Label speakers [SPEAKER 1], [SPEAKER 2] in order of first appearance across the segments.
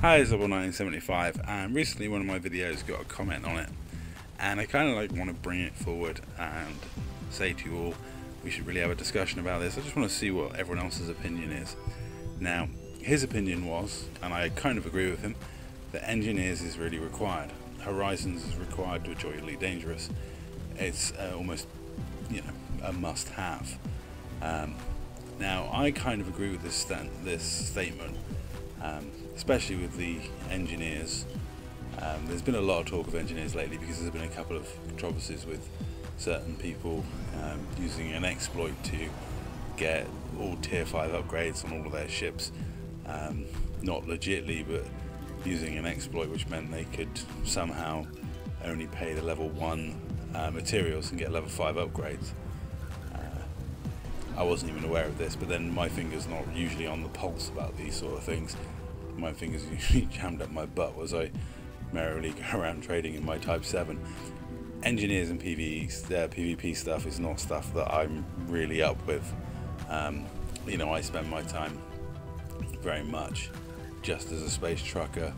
[SPEAKER 1] Hi, Zobble1975, and recently one of my videos got a comment on it, and I kind of want to bring it forward and say to you all, we should really have a discussion about this. I just want to see what everyone else's opinion is. Now, his opinion was, and I kind of agree with him, that Engineers is really required. Horizons is required to enjoy Elite Dangerous. It's almost, a must-have. Now, I kind of agree with this statement. Especially with the Engineers. There's been a lot of talk of Engineers lately because there's been a couple of controversies with certain people using an exploit to get all tier 5 upgrades on all of their ships, not legitly, but using an exploit which meant they could somehow only pay the level 1 materials and get level 5 upgrades. I wasn't even aware of this, but then my finger's not usually on the pulse about these sort of things. My fingers usually jammed up my butt as I merrily go around trading in my Type 7. Engineers and PvP stuff is not stuff that I'm really up with. I spend my time very much just as a space trucker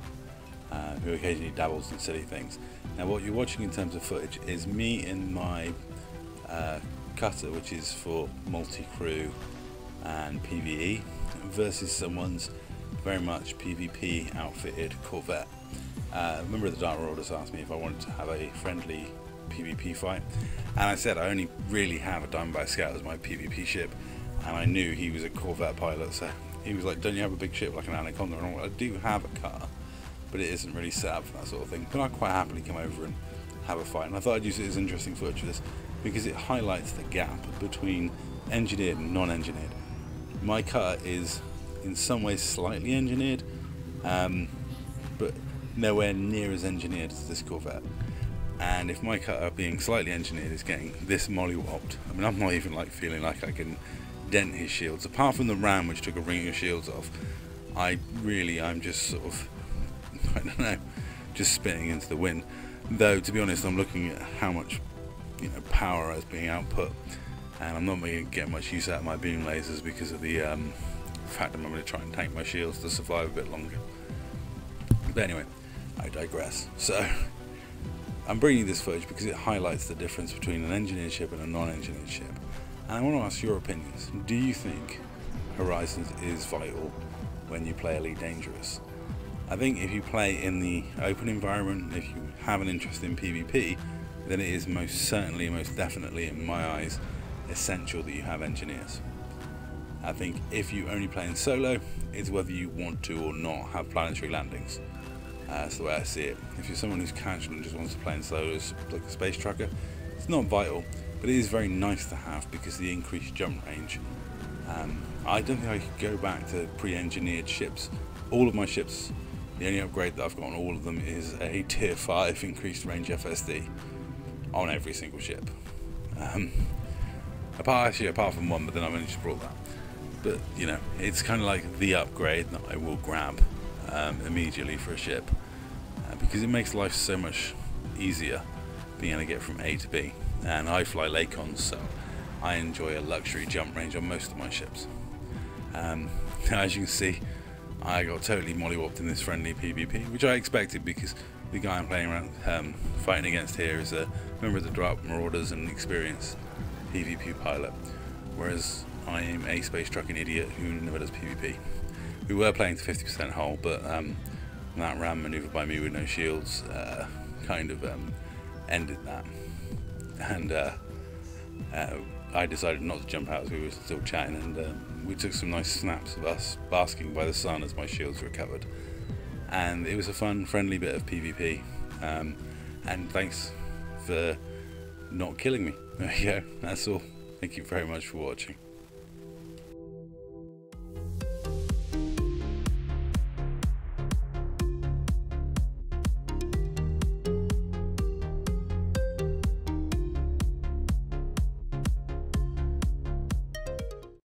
[SPEAKER 1] who occasionally dabbles in silly things. Now, what you're watching in terms of footage is me in my cutter, which is for multi-crew and PvE, versus someone's very much PvP outfitted Corvette. A member of the Dark Marauders asked me if I wanted to have a friendly PvP fight, and I said I only really have a Diamondback Scout as my PvP ship, and I knew he was a Corvette pilot, so he was like, don't you have a big ship like an Anaconda? And I do have a cutter, but it isn't really set up for that sort of thing. But I'd quite happily come over and have a fight, and I thought I'd use it as interesting footage for this because it highlights the gap between engineered and non-engineered. My cutter is in some ways slightly engineered, but nowhere near as engineered as this Corvette. And if my cutter being slightly engineered is getting this mollywopped, I mean, I'm not even feeling like I can dent his shields, apart from the ram which took a ring of shields off. I'm just sort of, I don't know, just spinning into the wind. Though, to be honest, I'm looking at how much power is being output, and I'm not going to get much use out of my beam lasers because of the fact that I'm going to try and tank my shields to survive a bit longer. But anyway, I digress. So I'm bringing this footage because it highlights the difference between an engineered ship and a non-engineered ship, and I want to ask your opinions. Do you think Horizons is vital when you play Elite Dangerous? I think if you play in the open environment, if you have an interest in PvP, then it is most certainly, most definitely, in my eyes, essential that you have engineers. I think if you only play in solo, it's whether you want to or not have planetary landings. That's the way I see it. If you're someone who's casual and just wants to play in solo like a space trucker, it's not vital, but it is very nice to have because of the increased jump range. I don't think I could go back to pre-engineered ships. All of my ships, the only upgrade that I've got on all of them is a tier 5 increased range FSD on every single ship. Apart from one, but then I've only just brought that. But it's kind of like the upgrade that I will grab immediately for a ship, because it makes life so much easier being able to get from A to B. And I fly Lakons, so I enjoy a luxury jump range on most of my ships. As you can see, I got totally mollywopped in this friendly PvP, which I expected because the guy I'm playing around fighting against here is a member of the Dark Marauders and an experienced PvP pilot, whereas I am a space trucking idiot who never does PvP. We were playing to 50% hull, but that ram maneuver by me with no shields kind of ended that, and I decided not to jump out as we were still chatting, and we took some nice snaps of us basking by the sun as my shields recovered, and it was a fun, friendly bit of PvP, and thanks for not killing me. There you go, that's all. Thank you very much for watching.